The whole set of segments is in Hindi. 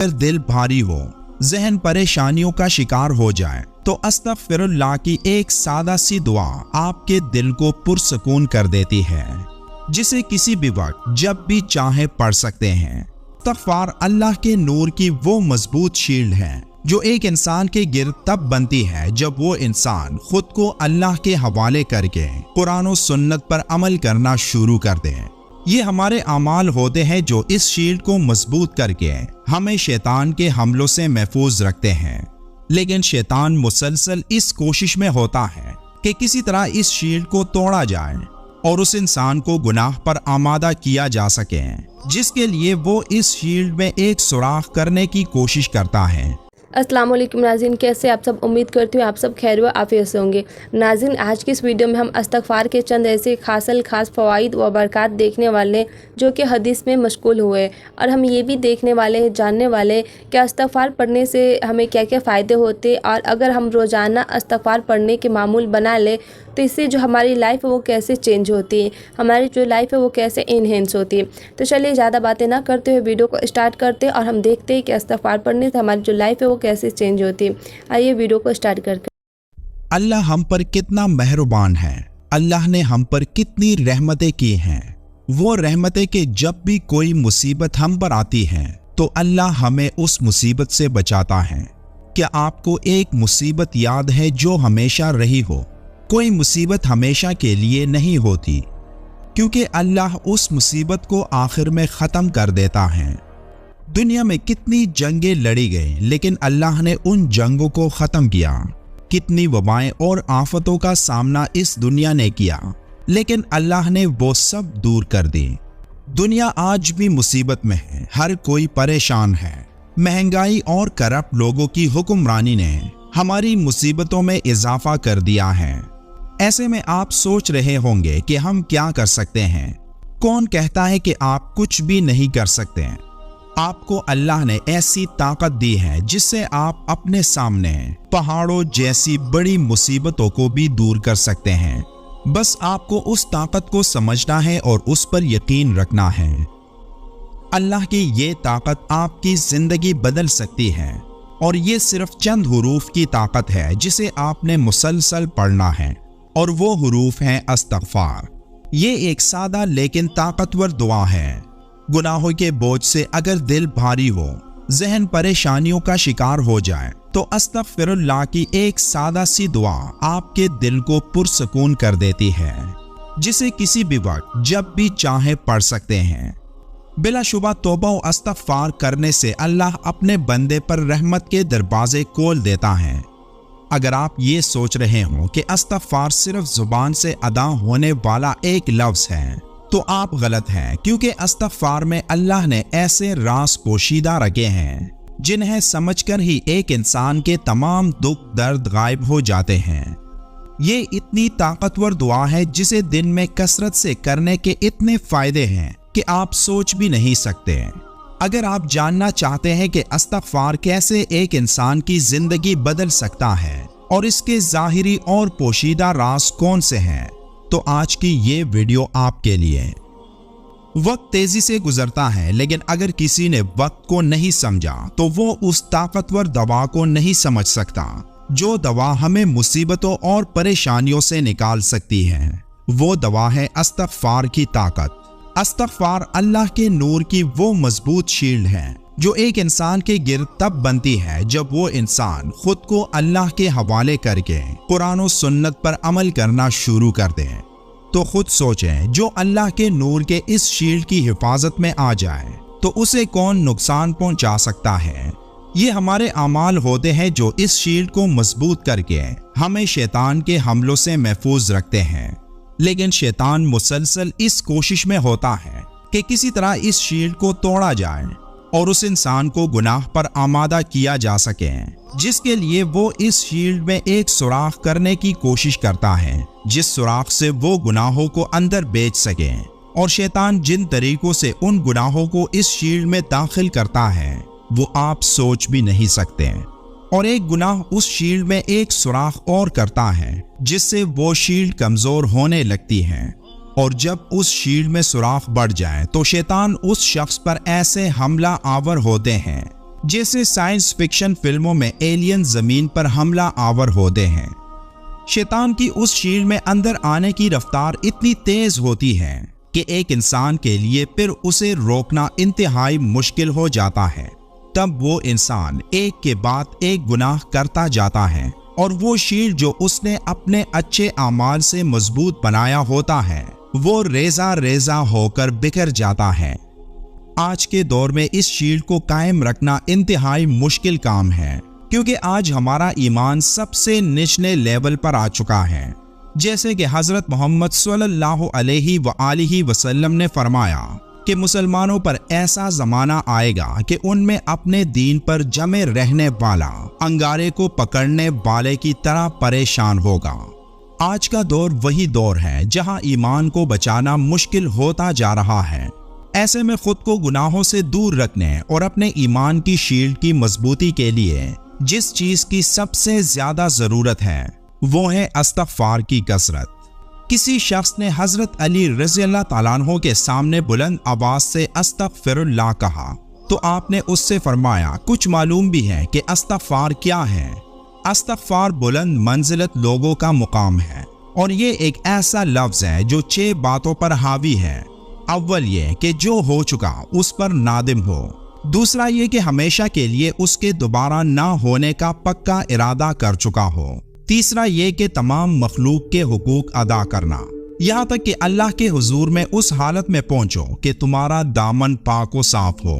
अगर दिल भारी हो, जहन परेशानियों का शिकार हो जाए तो अस्तगफिरुल्लाह की एक सादा सी दुआ आपके दिल को पुरसकून कर देती है, जिसे किसी भी वक्त जब भी चाहे पढ़ सकते हैं। इस्तगफार अल्लाह के नूर की वो मजबूत शील्ड है जो एक इंसान के गिर्द तब बनती है जब वो इंसान खुद को अल्लाह के हवाले करके कुरान और सुन्नत पर अमल करना शुरू कर दे। ये हमारे अमाल होते हैं जो इस शील्ड को मजबूत करके हमें शैतान के हमलों से महफूज रखते हैं। लेकिन शैतान मुसलसल इस कोशिश में होता है कि किसी तरह इस शील्ड को तोड़ा जाए और उस इंसान को गुनाह पर आमादा किया जा सके, जिसके लिए वो इस शील्ड में एक सुराख करने की कोशिश करता है। अस्सलाम वालेकुम नाज़रीन, कैसे आप सब? उम्मीद करती हूँ आप सब खैर व आफियत से होंगे। नाज़रीन, आज की इस वीडियो में हम इस्तगफार के चंद ऐसे खास फ़वाइद व बरक़ात देखने वाले जो कि हदीस में मशगूल हुए, और हम ये भी देखने वाले हैं, जानने वाले कि इस्तगफार पढ़ने से हमें क्या क्या फ़ायदे होते, और अगर हम रोज़ाना इस्तगफार पढ़ने के मामूल बना ले तो इससे जो हमारी लाइफ है वो कैसे चेंज होती है, हमारी जो लाइफ है वो कैसे इन्हेंस होती है। तो चलिए ज़्यादा बातें ना करते हुए वीडियो को स्टार्ट करते हैं और हम देखते हैं कि इस्तगफार पढ़ने से हमारी जो लाइफ है वो कैसे चेंज होती है। आइए वीडियो को स्टार्ट करते हैं। अल्लाह हम पर कितना मेहरबान है, अल्लाह ने हम पर कितनी रहमतें की हैं। वो रहमतें कि जब भी कोई मुसीबत हम पर आती है तो अल्लाह हमें उस मुसीबत से बचाता है। क्या आपको एक मुसीबत याद है जो हमेशा रही हो? कोई मुसीबत हमेशा के लिए नहीं होती, क्योंकि अल्लाह उस मुसीबत को आखिर में ख़त्म कर देता है। दुनिया में कितनी जंगें लड़ी गई, लेकिन अल्लाह ने उन जंगों को ख़त्म किया। कितनी वबाएं और आफतों का सामना इस दुनिया ने किया, लेकिन अल्लाह ने वो सब दूर कर दी। दुनिया आज भी मुसीबत में है, हर कोई परेशान है। महंगाई और करप्ट लोगों की हुक्मरानी ने हमारी मुसीबतों में इजाफा कर दिया है। ऐसे में आप सोच रहे होंगे कि हम क्या कर सकते हैं। कौन कहता है कि आप कुछ भी नहीं कर सकते? आपको अल्लाह ने ऐसी ताकत दी है जिससे आप अपने सामने पहाड़ों जैसी बड़ी मुसीबतों को भी दूर कर सकते हैं। बस आपको उस ताकत को समझना है और उस पर यकीन रखना है। अल्लाह की ये ताकत आपकी जिंदगी बदल सकती है, और ये सिर्फ चंद हुरूफ की ताकत है जिसे आपने मुसलसल पढ़ना है, और वो हुरूफ हैं इस्तगफार। ये एक सादा लेकिन ताकतवर दुआ है। गुनाहों के बोझ से अगर दिल भारी हो, जहन परेशानियों का शिकार हो जाए तो अस्तगफिरुल्लाह की एक सादा सी दुआ आपके दिल को पुरसकून कर देती है, जिसे किसी भी वक्त जब भी चाहे पढ़ सकते हैं। बिलाशुबा तौबा और इस्तगफार करने से अल्लाह अपने बंदे पर रहमत के दरवाजे खोल देता है। अगर आप ये सोच रहे हो कि इस्तगफार सिर्फ जुबान से अदा होने वाला एक लफ्ज है तो आप गलत हैं, क्योंकि इस्तगफार में अल्लाह ने ऐसे राज पोशीदा रखे हैं जिन्हें समझकर ही एक इंसान के तमाम दुख दर्द गायब हो जाते हैं। ये इतनी ताकतवर दुआ है जिसे दिन में कसरत से करने के इतने फायदे हैं कि आप सोच भी नहीं सकते। अगर आप जानना चाहते हैं कि इस्तगफार कैसे एक इंसान की जिंदगी बदल सकता है और इसके ज़ाहिरी और पोशीदा राज कौन से हैं, तो आज की ये वीडियो आपके लिए। वक्त तेजी से गुजरता है, लेकिन अगर किसी ने वक्त को नहीं समझा तो वो उस ताकतवर दवा को नहीं समझ सकता जो दवा हमें मुसीबतों और परेशानियों से निकाल सकती है। वो दवा है इस्तगफार की ताकत। इस्तगफार अल्लाह के नूर की वो मजबूत शील्ड है जो एक इंसान के गिर्द तब बनती है जब वो इंसान खुद को अल्लाह के हवाले करके कुरान और सुन्नत पर अमल करना शुरू कर दे। तो खुद सोचें, जो अल्लाह के नूर के इस शील्ड की हिफाजत में आ जाए तो उसे कौन नुकसान पहुंचा सकता है। ये हमारे अमाल होते हैं जो इस शील्ड को मजबूत करके हमें शैतान के हमलों से महफूज रखते हैं। लेकिन शैतान मुसलसल इस कोशिश में होता है कि किसी तरह इस शील्ड को तोड़ा जाए और उस इंसान को गुनाह पर आमादा किया जा सके, जिसके लिए वो इस शील्ड में एक सुराख करने की कोशिश करता है, जिस सुराख से वो गुनाहों को अंदर बेच सके। और शैतान जिन तरीकों से उन गुनाहों को इस शील्ड में दाखिल करता है वो आप सोच भी नहीं सकते। और एक गुनाह उस शील्ड में एक सुराख और करता है, जिससे वो शील्ड कमजोर होने लगती है। और जब उस शील्ड में सुराख बढ़ जाए तो शैतान उस शख्स पर ऐसे हमला आवर होते हैं जैसे साइंस फिक्शन फिल्मों में एलियन जमीन पर हमला आवर होते हैं। शैतान की उस शील्ड में अंदर आने की रफ्तार इतनी तेज होती है कि एक इंसान के लिए फिर उसे रोकना इंतहाई मुश्किल हो जाता है। तब वो इंसान एक के बाद एक गुनाह करता जाता है और वो शील्ड जो उसने अपने अच्छे आमाल से मजबूत बनाया होता है वो रेजा रेजा होकर बिखर जाता है। आज के दौर में इस शील्ड को कायम रखना इंतहाई मुश्किल काम है, क्योंकि आज हमारा ईमान सबसे निचले लेवल पर आ चुका है। जैसे कि हजरत मोहम्मद सल्लल्लाहु अलैहि वसल्लम ने फरमाया कि मुसलमानों पर ऐसा जमाना आएगा कि उनमें अपने दीन पर जमे रहने वाला अंगारे को पकड़ने वाले की तरह परेशान होगा। आज का दौर वही दौर है जहां ईमान को बचाना मुश्किल होता जा रहा है। ऐसे में खुद को गुनाहों से दूर रखने और अपने ईमान की शील्ड की मजबूती के लिए जिस चीज की सबसे ज्यादा जरूरत है वो है इस्तिग़फ़ार की कसरत। किसी शख्स ने हजरत अली रज़ियल्लाहु ताला अन्हु के सामने बुलंद आवाज से अस्तग़फ़िरुल्लाह कहा तो आपने उससे फरमाया, कुछ मालूम भी है कि इस्तिग़फ़ार क्या है? इस्तिग़फ़ार बुलंद मंजिलत लोगों का मुकाम है और ये एक ऐसा लफ्ज है जो 6 बातों पर हावी है। अव्वल ये कि जो हो चुका उस पर नादिम हो, दूसरा ये कि हमेशा के लिए उसके दोबारा ना होने का पक्का इरादा कर चुका हो, तीसरा ये कि तमाम मखलूक के हुकूक अदा करना, यहाँ तक कि अल्लाह के हुजूर में उस हालत में पहुंचो कि तुम्हारा दामन पाक व साफ हो,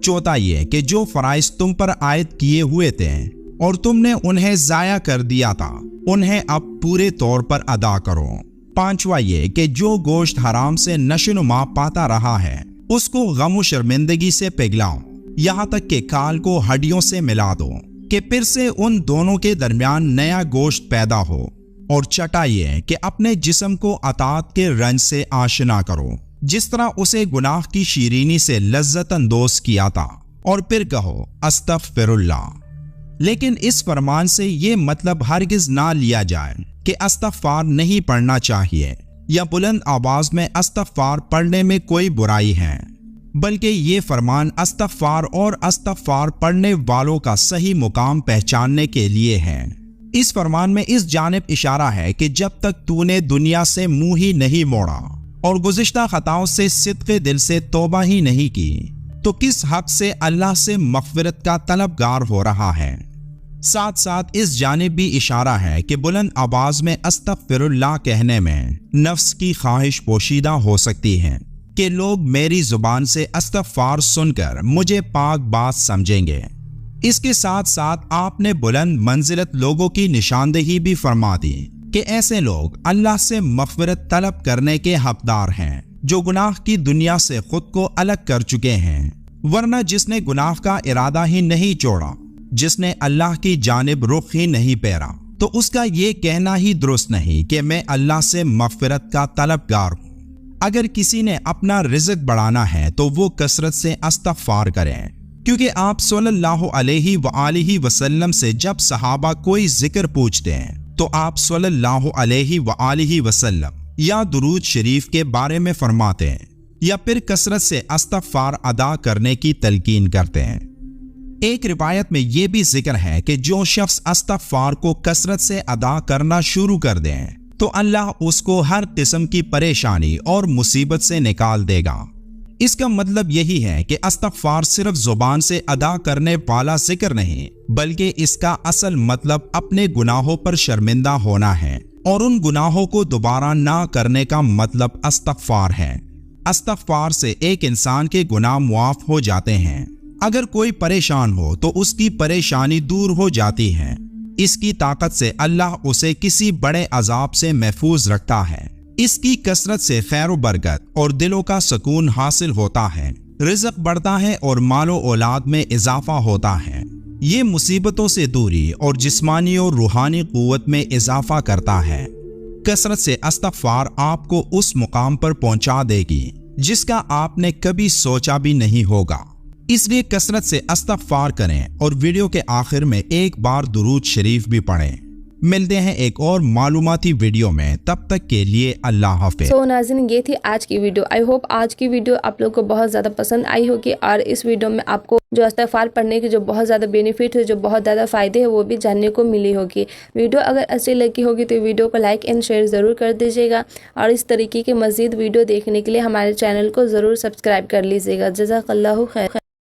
चौथा ये कि जो फराइज तुम पर आयद किए हुए थे और तुमने उन्हें जाया कर दिया था उन्हें अब पूरे तौर पर अदा करो, पांचवा ये कि जो गोश्त हराम से नशोनुमा पाता रहा है उसको गम व शर्मिंदगी से पिघलाओ, यहाँ तक कि खाल को हड्डियों से मिला दो कि फिर से उन दोनों के दरमियान नया गोश्त पैदा हो, और छठा ये कि अपने जिस्म को अतात के रंज से आशना करो जिस तरह उसे गुनाह की शीरीनी से लज्जत अंदोज किया था, और फिर कहो अस्तग़फ़िरुल्लाह। लेकिन इस फरमान से ये मतलब हरगिज ना लिया जाए कि इस्तिग़फ़ार नहीं पढ़ना चाहिए या बुलंद आवाज में इस्तिग़फ़ार पढ़ने में कोई बुराई है, बल्कि ये फरमान इस्तिग़फ़ार और इस्तिग़फ़ार पढ़ने वालों का सही मुकाम पहचानने के लिए है। इस फरमान में इस जानिब इशारा है कि जब तक तूने दुनिया से मुंह ही नहीं मोड़ा और गुज़िश्ता खताओं से सिद्क़े दिल से तौबा ही नहीं की तो किस हक से अल्लाह से मग़फ़िरत का तलबगार हो रहा है। साथ साथ इस जानिब भी इशारा है कि बुलंद आवाज में अस्तग़फ़िरुल्लाह कहने में नफ्स की ख्वाहिश पोशीदा हो सकती है कि लोग मेरी जुबान से इस्तिग़फ़ार सुनकर मुझे पाक बात समझेंगे। इसके साथ साथ आपने बुलंद मंजिलत लोगों की निशानदेही भी फरमा दी कि ऐसे लोग अल्लाह से मग़फ़िरत तलब करने के हकदार हैं जो गुनाह की दुनिया से खुद को अलग कर चुके हैं, वरना जिसने गुनाह का इरादा ही नहीं छोड़ा, जिसने अल्लाह की जानिब रुख ही नहीं फेरा, तो उसका ये कहना ही दुरुस्त नहीं कि मैं अल्लाह से मग़फ़िरत का तलबगार हूँ। अगर किसी ने अपना रिज़्क़ बढ़ाना है तो वो कसरत से इस्तिग़फ़ार करें, क्योंकि आप सल्लल्लाहु अलैहि वसल्लम से जब सहाबा कोई जिक्र पूछते हैं तो आप सल्लल्लाहु अलैहि वसल्लम या दुरूद शरीफ के बारे में फरमाते हैं या फिर कसरत से इस्तिग़फ़ार अदा करने की तलकीन करते हैं। एक रिवायत में यह भी जिक्र है कि जो शख्स इस्तिग़फ़ार को कसरत से अदा करना शुरू कर दें तो अल्लाह उसको हर किस्म की परेशानी और मुसीबत से निकाल देगा। इसका मतलब यही है कि इस्तिग़फ़ार सिर्फ जुबान से अदा करने वाला जिक्र नहीं, बल्कि इसका असल मतलब अपने गुनाहों पर शर्मिंदा होना है और उन गुनाहों को दोबारा ना करने का मतलब इस्तिग़फ़ार है। इस्तिग़फ़ार से एक इंसान के गुनाह मुआफ़ हो जाते हैं। अगर कोई परेशान हो तो उसकी परेशानी दूर हो जाती है। इसकी ताकत से अल्लाह उसे किसी बड़े अजाब से महफूज रखता है। इसकी कसरत से खैर व बरकत और दिलों का सुकून हासिल होता है, रिज़्क़ बढ़ता है और मालो औलाद में इजाफा होता है। ये मुसीबतों से दूरी और जिस्मानी और रूहानी क़ुव्वत में इजाफा करता है। कसरत से इस्तिग़फ़ार आपको उस मुकाम पर पहुंचा देगी जिसका आपने कभी सोचा भी नहीं होगा। इसलिए कसरत से इस्तिग़फ़ार करें और वीडियो के आखिर में एक बार दुरूद शरीफ भी पढ़ें। मिलते हैं एक और मालूमाती वीडियो में, तब तक के लिए अल्लाह हाफिज। सो नाज़रीन, ये थी आज की वीडियो। आई होप आज की वीडियो आप लोग को बहुत ज़्यादा पसंद आई होगी और इस वीडियो में आपको जो इस्तिग़फ़ार पढ़ने के जो बहुत ज़्यादा बेनिफिट है, जो बहुत ज़्यादा फ़ायदे हैं, वो भी जानने को मिली होगी। वीडियो अगर अच्छी लगी होगी तो वीडियो को लाइक एंड शेयर ज़रूर कर दीजिएगा और इस तरीके के मज़ीद वीडियो देखने के लिए हमारे चैनल को ज़रूर सब्सक्राइब कर लीजिएगा। जज़ाकल्लाहु खैर।